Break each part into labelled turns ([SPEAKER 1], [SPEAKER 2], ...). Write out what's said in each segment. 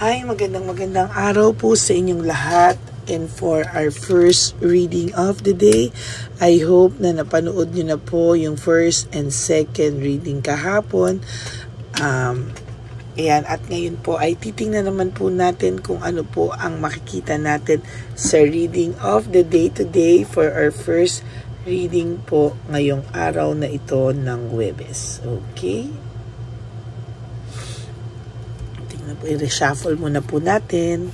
[SPEAKER 1] Hi, magandang araw po sa inyong lahat. And for our first reading of the day, I hope na napanood nyo na po yung first and second reading kahapon. Ayan, at ngayon po ay titingnan naman po natin kung ano po ang makikita natin sa reading of the day today for our first reading po ngayong araw na ito ng Huwebes. Okay? I-reshuffle muna po natin.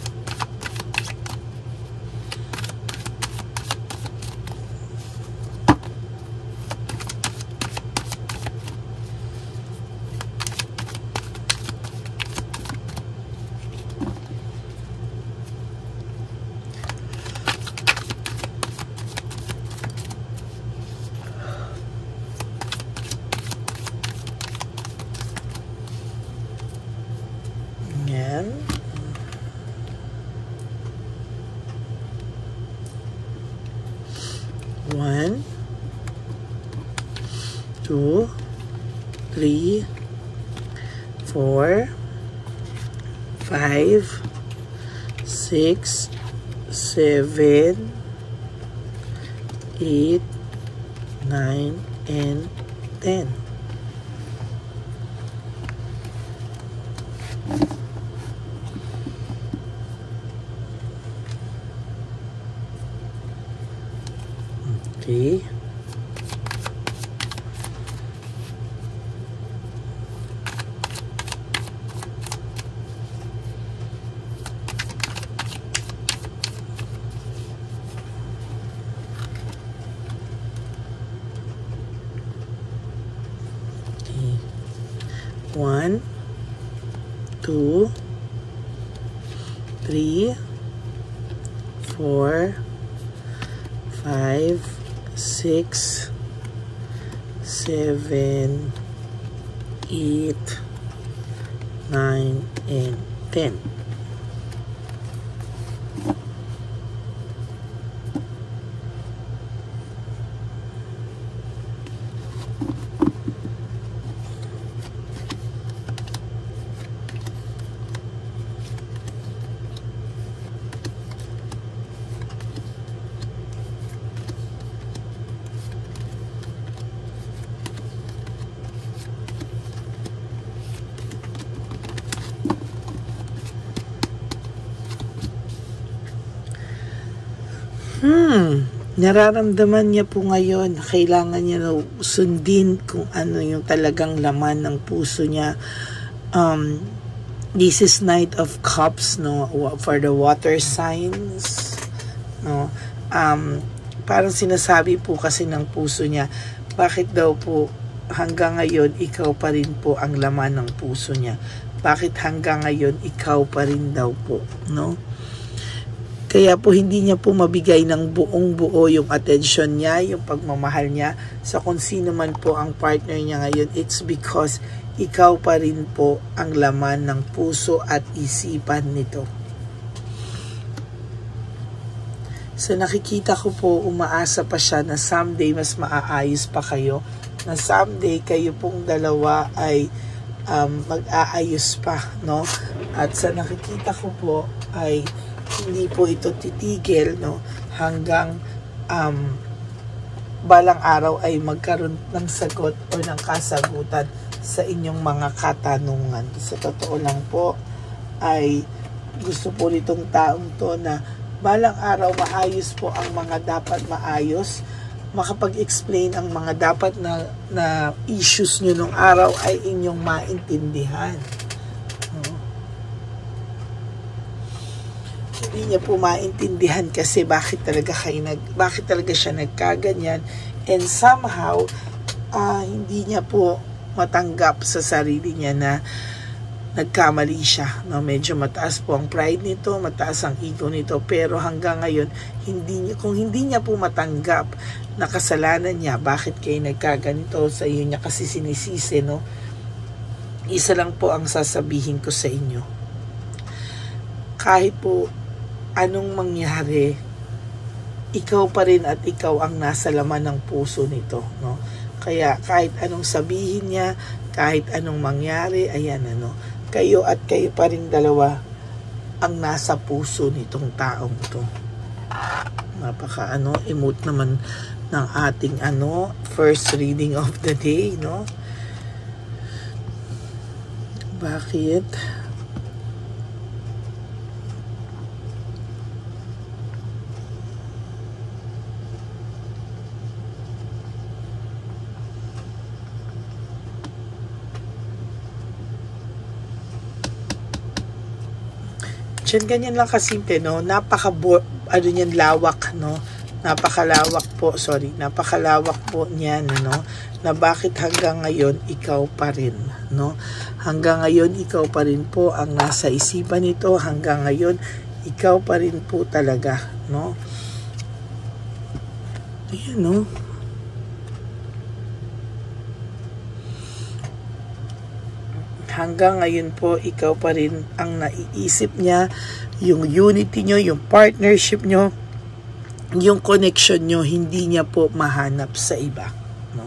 [SPEAKER 1] Yan. 1, 2, 3, 4, 5, 6, 7, 8, 9, and 10. Okay. Okay. 1, 2, 3, 4, 5, 6, 7, 8, 9, and 10. Nararamdaman niya po ngayon, kailangan niya na sundin kung ano yung talagang laman ng puso niya. This is Knight of Cups, no, for the water signs, no. Parang sinasabi po kasi ng puso niya, bakit daw po hanggang ngayon ikaw pa rin po ang laman ng puso niya? Bakit hanggang ngayon ikaw pa rin daw po, no? Kaya po hindi niya po mabigay ng buong buo yung attention niya, yung pagmamahal niya sa kung sino man po ang partner niya ngayon. It's because ikaw pa rin po ang laman ng puso at isipan nito. So nakikita ko po, umaasa pa siya na someday mas maaayos pa kayo. Na someday kayo pong dalawa ay mag-aayos pa, no? At sa nakikita ko po ay hindi po ito titigil, no, hanggang balang araw ay magkaroon ng sagot o ng kasagutan sa inyong mga katanungan. Sa totoo lang po ay gusto po nitong taong to na balang araw maayos po ang mga dapat maayos, makapag-explain ang mga dapat na issues nyo nung araw ay inyong maintindihan. Hindi niya po maintindihan kasi bakit talaga siya nagkaganyan, and somehow hindi niya po matanggap sa sarili niya na nagkamali siya, no? Medyo mataas po ang pride nito, mataas ang ego nito, pero hanggang ngayon kung hindi niya po matanggap na kasalanan niya, bakit kayo nagkaganito, sa iyo niya kasi sinisisi, no? Isa lang po ang sasabihin ko sa inyo, kahit po anong mangyari, ikaw pa rin at ikaw ang nasa laman ng puso nito, no? Kaya kahit anong sabihin niya, kahit anong mangyari, ayan, kayo at kayo pa rin dalawa ang nasa puso nitong taong ito. Napaka emote naman ng ating first reading of the day, no? Bakit? Ganyan lang kasimple, no? Niyan lawak, no? Napakalawak po niyan, no? Na bakit hanggang ngayon ikaw pa rin, no? Hanggang ngayon ikaw pa rin po ang nasa isipan nito, hanggang ngayon ikaw pa rin po talaga, no? Ayan, no? Hanggang ngayon po, ikaw pa rin ang naiisip niya, yung unity nyo, yung partnership nyo, yung connection nyo, hindi niya po mahanap sa iba. No?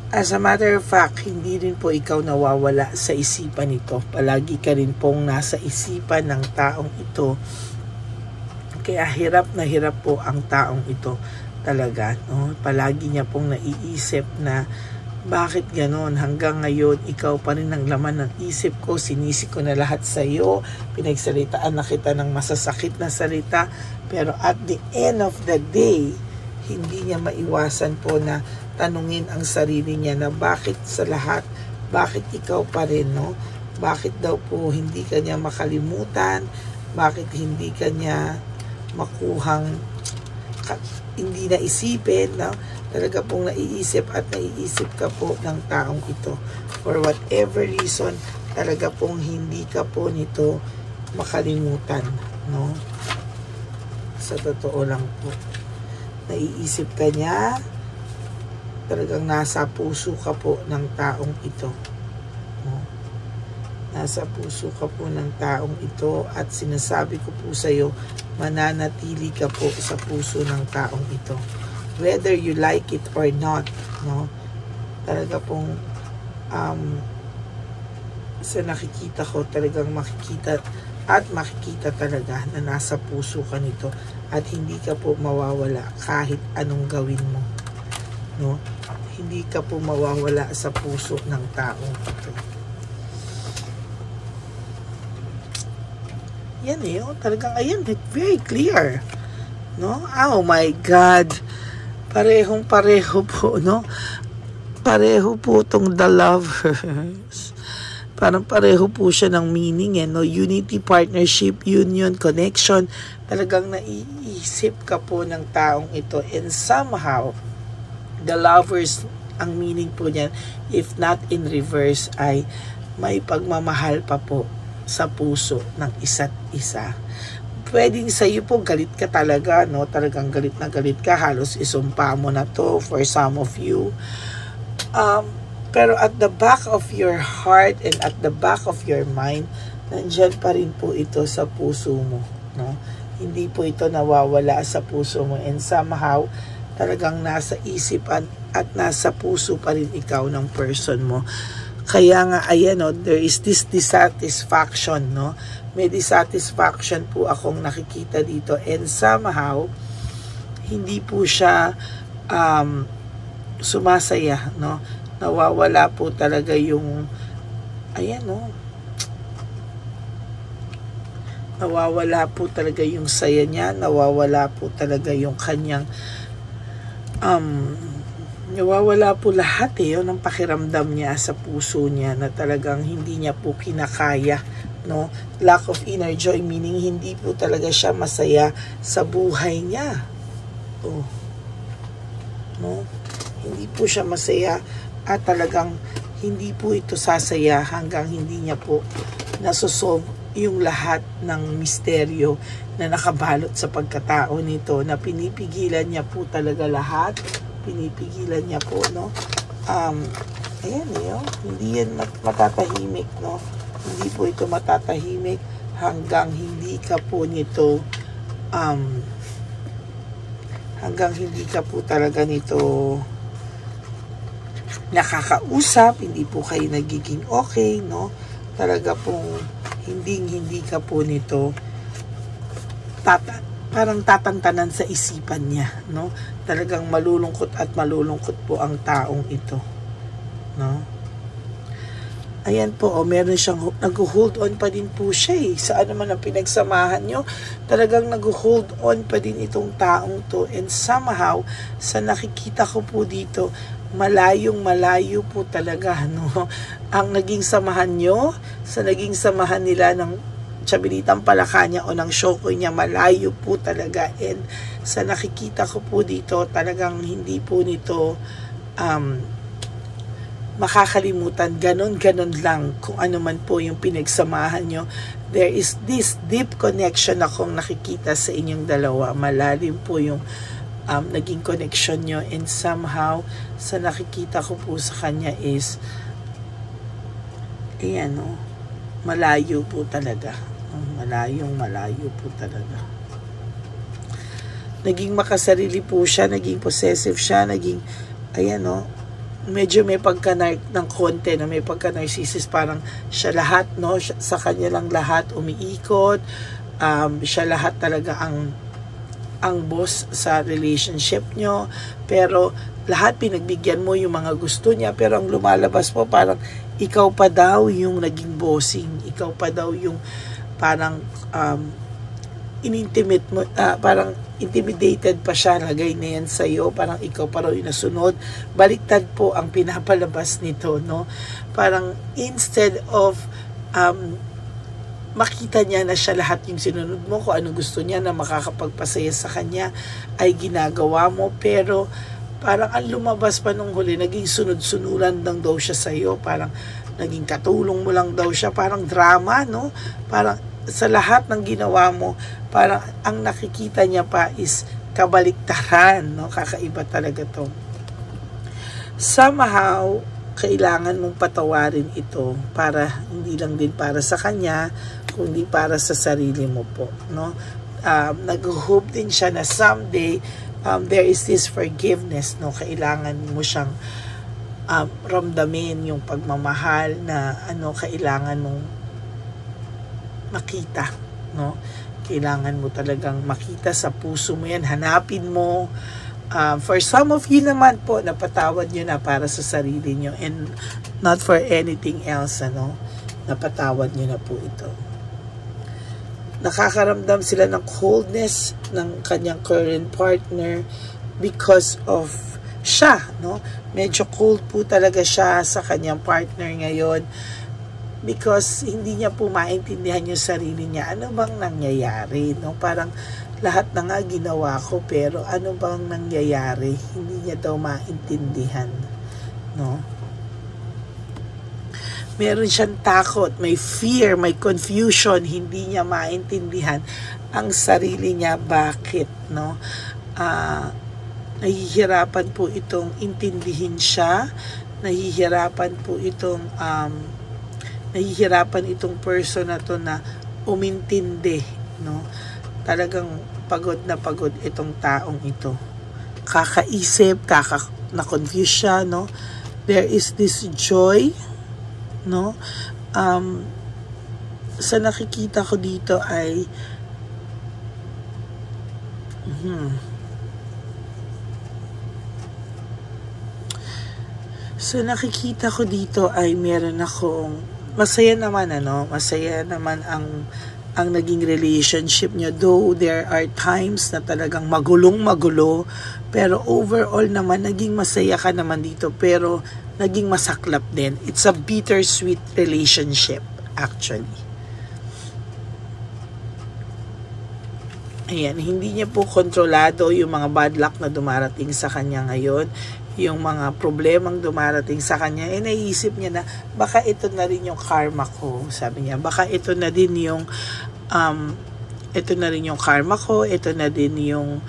[SPEAKER 1] As a matter of fact, hindi rin po ikaw nawawala sa isipan nito. Palagi ka rin pong nasa isipan ng taong ito. Kaya hirap na hirap po ang taong ito talaga. No? Palagi niya pong naiisip na bakit ganon? Hanggang ngayon, ikaw pa rin ang laman ng isip ko. Sinisi ko na lahat sa iyo. Pinagsalitaan na kita ng masasakit na salita. Pero at the end of the day, hindi niya maiwasan po na tanungin ang sarili niya na bakit sa lahat, bakit ikaw pa rin, no? Bakit daw po hindi ka niya makalimutan? Bakit hindi ka niya makuhang hindi na isipin, no? Talaga pong naiisip at naiisip ka po ng taong ito. For whatever reason, talaga pong hindi ka po nito makalimutan, no? Sa totoo lang po. Naiisip ka niya, talagang nasa puso ka po ng taong ito. No? Nasa puso ka po ng taong ito at sinasabi ko po sa iyo, mananatili ka po sa puso ng taong ito. Whether you like it or not, no? Talaga pong sa nakikita ko, talagang makikita talaga na nasa puso ka nito at hindi ka po mawawala kahit anong gawin mo, no? Hindi ka po mawawala sa puso ng taong ito. Yan talagang ayan, very clear, no? Oh my God, parehong-pareho po, no? Pareho po tong The Lovers. Parang pareho po siya ng meaning, no? Unity, partnership, union, connection. Talagang naiisip ka po ng taong ito. And somehow, The Lovers, ang meaning po niyan, if not in reverse, ay may pagmamahal pa po sa puso ng isa't isa. Pwedeng sa iyo po galit ka talaga, no? Talagang galit na galit ka, halos isumpa mo na to for some of you. Pero at the back of your heart and at the back of your mind, nandyan pa rin po ito sa puso mo, no? Hindi po ito nawawala sa puso mo, and somehow talagang nasa isipan at nasa puso pa rin ikaw ng person mo. Kaya nga, ayan, no, there is this dissatisfaction, no? May dissatisfaction po akong nakikita dito, and somehow hindi po siya sumasaya, no? Nawawala po talaga yung ayan, no? Nawawala po talaga yung saya niya, nawawala po talaga yung kanyang nawawala po lahat ng pakiramdam niya sa puso niya na talagang hindi niya po kinakaya, no? Lack of inner joy, meaning hindi po talaga siya masaya sa buhay niya. Oh. No? Hindi po siya masaya at talagang hindi po ito sasaya hanggang hindi niya po nasosolve yung lahat ng misteryo na nakabalot sa pagkatao nito, na pinipigilan niya po talaga lahat. Pinipigilan niya po, no? Ayan, hindi yan matatahimik, no? Hindi po ito matatahimik hanggang hindi ka po nito hanggang hindi ka po talaga nito nakakausap, hindi po kayo nagiging okay, no? Talaga pong hindi ka po nito parang tatantanan sa isipan niya, no? Talagang malulungkot at malulungkot po ang taong ito, no? Ayan po, meron siyang nag-hold on pa din po siya sa ano man ang pinagsamahan nyo. Talagang nag-hold on pa din itong taong to. And somehow, sa nakikita ko po dito, malayo po talaga, no? Ang naging samahan nyo, sa naging samahan nila ng Chabilitang Palaka niya o ng Shokoy niya, malayo po talaga. And sa nakikita ko po dito, talagang hindi po nito makakalimutan, ganon lang kung ano man po yung pinagsamahan nyo. There is this deep connection akong nakikita sa inyong dalawa. Malalim po yung naging connection nyo, and somehow sa nakikita ko po sa kanya is ayan, no? Malayo po talaga, malayo po talaga. Naging makasarili po siya, naging possessive siya, naging ayan, no? Medyo may ng konti, no? May pagka-narcissist, parang siya lahat, no? Sa kanya lang lahat umiikot, siya lahat talaga ang boss sa relationship nyo, pero lahat pinagbigyan mo yung mga gusto niya, pero ang lumalabas po parang ikaw pa daw yung naging bossing, ikaw pa daw yung parang in-intimate mo, parang intimidated pa siya, lagay na yan sa'yo, parang ikaw pa raw yung nasunod. Baliktad po ang pinapalabas nito, no? Parang instead of makita niya na siya lahat yung sinunod mo, kung ano gusto niya na makakapagpasaya sa kanya, ay ginagawa mo, pero parang ang lumabas pa nung huli, naging sunod-sunulan lang daw siya sa'yo, parang naging katulong mo lang daw siya, parang drama, no? Parang sa lahat ng ginawa mo, parang ang nakikita niya pa is kabaliktaran, no? Kakaiba talaga to. Somehow, kailangan mong patawarin ito para hindi lang din para sa kanya, kundi para sa sarili mo po, no? Nag-hope din siya na someday there is this forgiveness, no? Kailangan mo siyang ramdamin yung pagmamahal na kailangan mong makita, no? Kailangan mo talagang makita sa puso mo yan, hanapin mo. For some of you naman po, napatawad nyo na para sa sarili nyo and not for anything else, napatawad nyo na po ito. Nakakaramdam sila ng coldness ng kanyang current partner because of siya, no? Medyo cold po talaga siya sa kanyang partner ngayon because hindi niya po maintindihan yung sarili niya. Ano bang nangyayari, no? Parang lahat na nga ginawa ko, pero ano bang nangyayari? Hindi niya daw maintindihan, no? Meron siyang takot, may fear, may confusion, hindi niya maintindihan ang sarili niya. Bakit, no? Nahihirapan po itong intindihin siya, nahihirapan itong person na to na umintindi, no? Talagang pagod na pagod itong taong ito. Kakaisip, na-confuse siya, no? There is this joy, no? Sa nakikita ko dito ay meron akong masaya naman, masaya naman ang naging relationship niyo, though there are times na talagang magulo, pero overall naman naging masaya ka naman dito, pero naging masaklap din. It's a bittersweet relationship actually. Ayan, hindi niya po kontrolado yung mga bad luck na dumarating sa kanya ngayon, yung mga problemang dumarating sa kanya, naisip niya na baka ito na rin yung karma ko, sabi niya. Baka ito na din yung karma ko, ito na din yung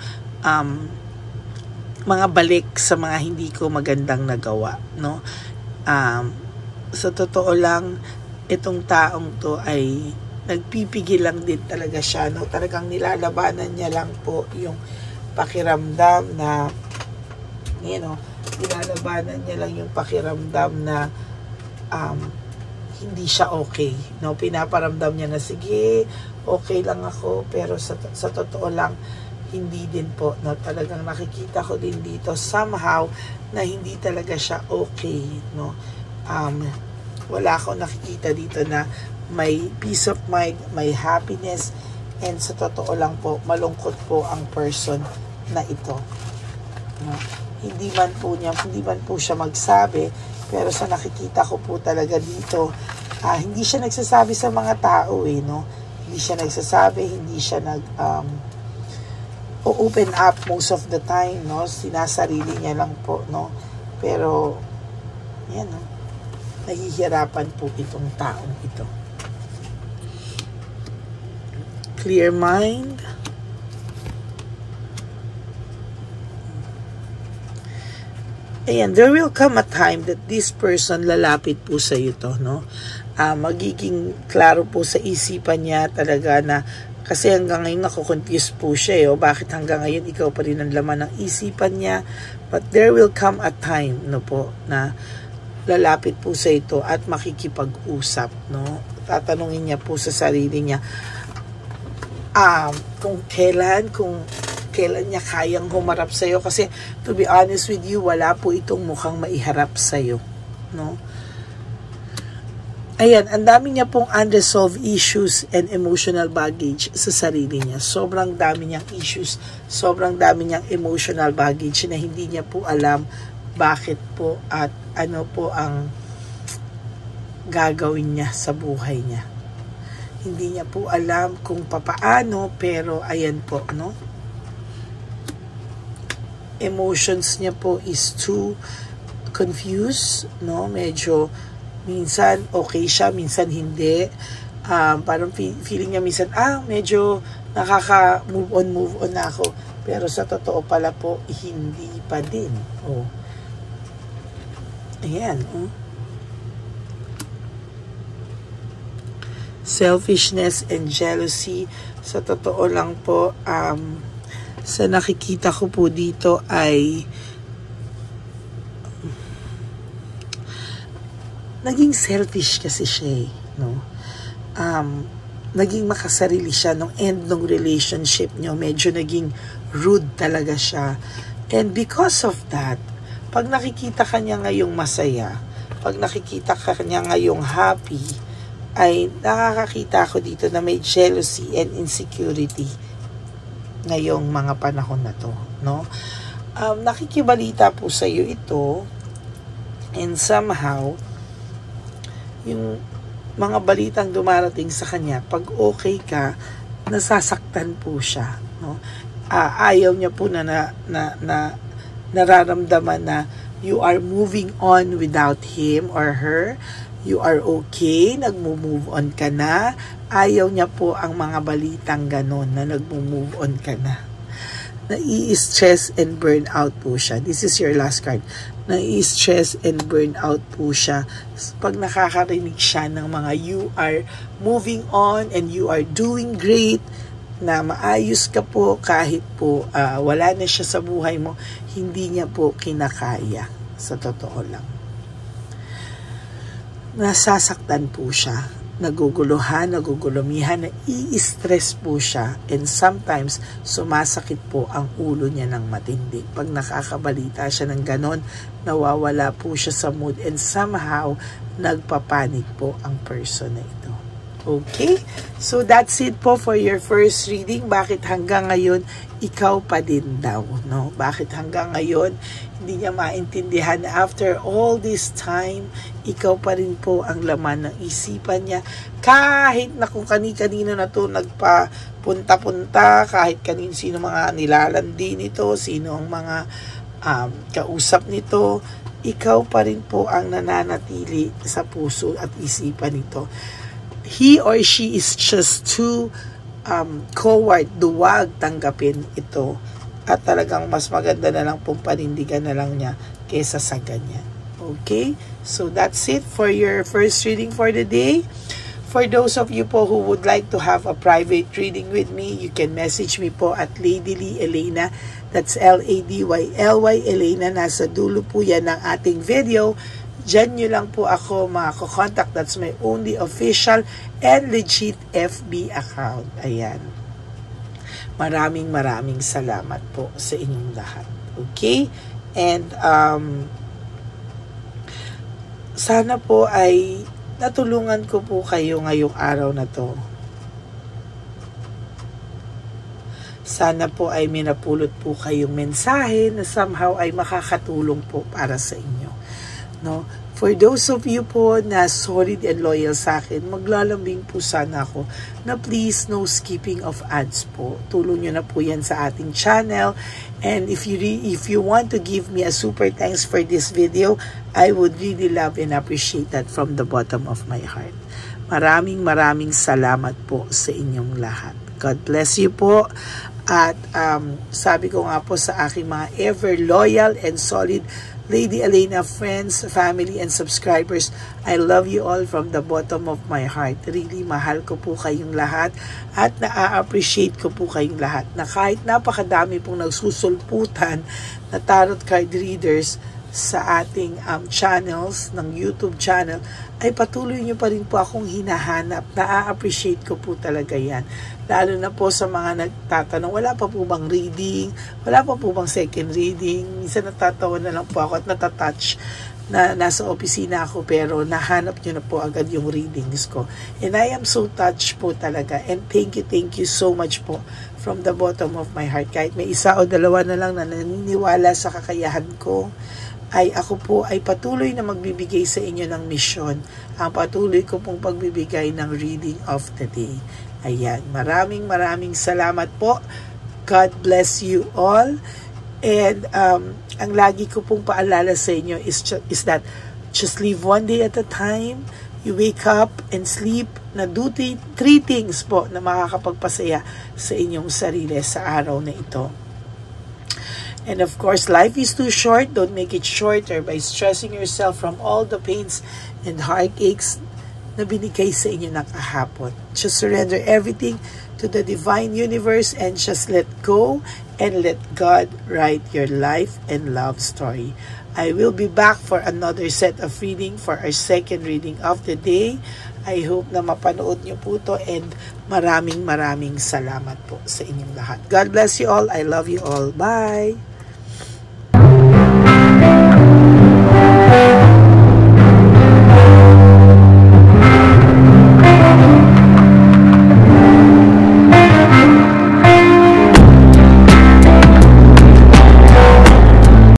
[SPEAKER 1] mga balik sa mga hindi ko magandang nagawa, no? Sa totoo lang, itong taong to ay nagpipigil lang din talaga siya, no? Talagang nilalabanan niya lang po yung pakiramdam na nilalabanan niya lang yung pakiramdam na hindi siya okay. No? Pinaparamdam niya na, sige, okay lang ako, pero sa totoo lang, hindi din po. No? Talagang nakikita ko din dito, somehow, na hindi talaga siya okay. No? Wala akong nakikita dito na may peace of mind, may happiness, and sa totoo lang po, malungkot po ang person na ito. No? Hindi man po siya magsabi, pero sa nakikita ko po talaga dito, hindi siya nagsasabi sa mga tao no? Hindi siya nagsasabi, hindi siya open up most of the time, no? Sinasarili niya lang po, no? Pero, yan, no? Nahihirapan po itong taong ito. Clear mind. Ayan, there will come a time that this person lalapit po sa iyo to, no? Magiging klaro po sa isipan niya talaga na, kasi hanggang ngayon nakukonfuse po siya, bakit hanggang ngayon ikaw pa rin ang laman ng isipan niya. But there will come a time, no po, na lalapit po sa ito at makikipag-usap, no? Tatanungin niya po sa sarili niya, kung kailan niya kayang humarap sa'yo, kasi to be honest with you, wala po itong mukhang maiharap sa'yo, no? Ayan, ang dami niya pong unresolved issues and emotional baggage sa sarili niya. Sobrang dami niyang issues, sobrang dami niyang emotional baggage na hindi niya po alam bakit po at ano po ang gagawin niya sa buhay niya. Hindi niya po alam kung papaano, pero ayan po, no? Emotions niya po is too confused, no? Medyo minsan okay siya, minsan hindi. Parang feeling niya minsan, medyo nakaka-move on na ako. Pero sa totoo pala po, hindi pa din. Oh. Ayan, oh. Selfishness and jealousy. Sa totoo lang po, sa nakikita ko po dito ay naging selfish kasi siya, no? Naging makasarili siya nung end ng relationship nyo. Medyo naging rude talaga siya. And because of that, pag nakikita ka niya ngayong masaya, pag nakikita ka niya ngayong happy, ay nakakakita ko dito na may jealousy and insecurity ngayong mga panahon na to, no? Nakikibalita po sa iyo ito, and somehow yung mga balitang dumarating sa kanya, pag okay ka, nasasaktan po siya, no? Ayaw niya po na nararamdaman na you are moving on without him or her. You are okay, nagmo-move on ka na. Ayaw niya po ang mga balitang ganon na nagmo-move on ka na. Nai-stress and burn out po siya. This is your last card. Nai-stress and burn out po siya pag nakakarinig siya ng mga you are moving on and you are doing great, na maayos ka po kahit po wala na siya sa buhay mo, hindi niya po kinakaya, sa totoo lang. Nasasaktan po siya, naguguluhan, nagugulumihan, nai-stress po siya, and sometimes sumasakit po ang ulo niya ng matindi. Pag nakakabalita siya ng ganon, nawawala po siya sa mood, and somehow nagpapanik po ang person na ito. Okay? So that's it po for your first reading. Bakit hanggang ngayon ikaw pa din daw, no? Bakit hanggang ngayon hindi niya maintindihan na after all this time, ikaw pa rin po ang laman ng isipan niya. Kahit na kung kani-kanino na to nagpapunta-punta, kahit sino mga nilalandi nito, sino ang mga kausap nito, ikaw pa rin po ang nananatili sa puso at isipan nito. He or she is just too coward, duwag tanggapin ito, at talagang mas maganda na lang pong panindigan na lang niya kesa sa ganyan. Okay? So that's it for your first reading for the day. For those of you po who would like to have a private reading with me, you can message me po at Lady Lee Elena. That's L-A-D-Y-L-Y Elena. Nasa dulo po yan ng ating video. Diyan nyo lang po ako makakontakt. That's my only official and legit FB account. Ayan. Maraming salamat po sa inyong lahat. Okay? And sana po ay natulungan ko po kayo ngayong araw na to. Sana po ay minapulot po kayong mensahe na somehow ay makakatulong po para sa inyo. No? For those of you po na solid and loyal sa akin, maglalambing po sana ako na please no skipping of ads po. Tulong nyo na po yan sa ating channel. And if you want to give me a super thanks for this video, I would really love and appreciate that from the bottom of my heart. Maraming salamat po sa inyong lahat. God bless you po. At sabi ko nga po sa aking mga ever loyal and solid Lady Elena friends, family, and subscribers, I love you all from the bottom of my heart. Really, mahal ko po kayong lahat at na-appreciate ko po kayong lahat na kahit napakadami pong nagsusulputan na tarot card readers sa ating channels, ng YouTube channel, ay patuloy nyo pa rin po akong hinahanap. Na-appreciate ko po talaga yan. Lalo na po sa mga nagtatanong, wala pa po bang reading? Wala pa po bang second reading? Minsan natatawa na lang po ako at natatouch na nasa opisina ako pero nahanap nyo na po agad yung readings ko. And I am so touched po talaga. And thank you so much po from the bottom of my heart. Kahit may isa o dalawa na lang na naniniwala sa kakayahan ko, ay ako po ay patuloy na magbibigay sa inyo ng misyon. Ang patuloy ko pong pagbibigay ng reading of the day. Ayan, maraming salamat po. God bless you all. And ang lagi ko pong paalala sa inyo is that just live one day at a time. You wake up and sleep. Na do three things po na makakapagpasaya sa inyong sarili sa araw na ito. And of course, life is too short. Don't make it shorter by stressing yourself from all the pains and heartaches na binigay sa inyo ng kahapon. Just surrender everything to the divine universe and just let go and let God write your life and love story. I will be back for another set of reading for our second reading of the day. I hope na mapanood nyo po to and maraming salamat po sa inyong lahat. God bless you all. I love you all. Bye!